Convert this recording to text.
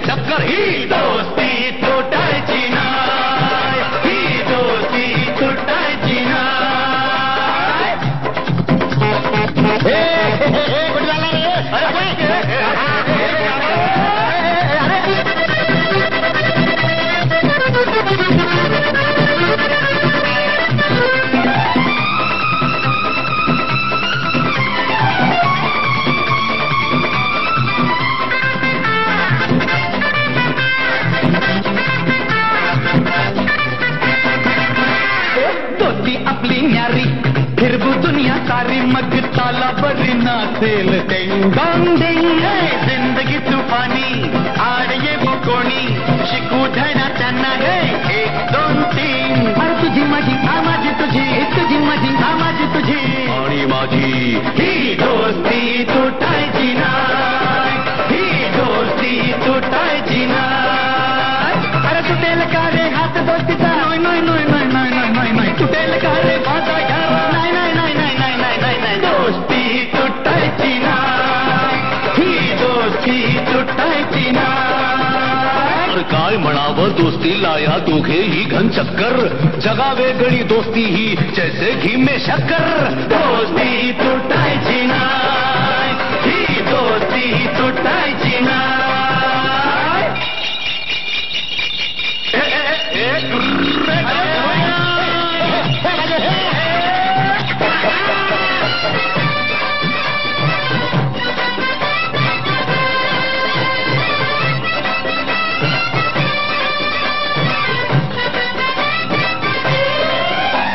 चक्कर ही दोस्ती तुटायची नाय, ही दोस्ती तुटायची नाय. कुठे झाला रे? आपली न्यारी फिरबू दुनिया सारी मग ताला बरी नाचेल टेंग डॉंग डिंग. जिंदगी तूफानी आड ये कोणी शिकू धडा त्यांना गे 1 2 3. अरे तुझी माझी माझी तुझी, तुझी माझी माझी तुझी आणि माझी, ही दोस्ती तुटायची नाय, ही दोस्ती तुटायची नाय. अरे तुटेल का रे हात दोस्तीचा? नाही नाही नाही नाही नाही नाही नाही. तुटेल का रे माझा घरा? नाही नाही नाही नाही नाही नाही नाही नाही. दोस्ती तुटायची नाय, ही दोस्ती तुटायची नाय. काय म्हणावं दोस्तीला या दोघेही घन चक्कर, जगा वेगळी दोस्ती ही जैसे घी में शक्कर. दोस्ती तुटायची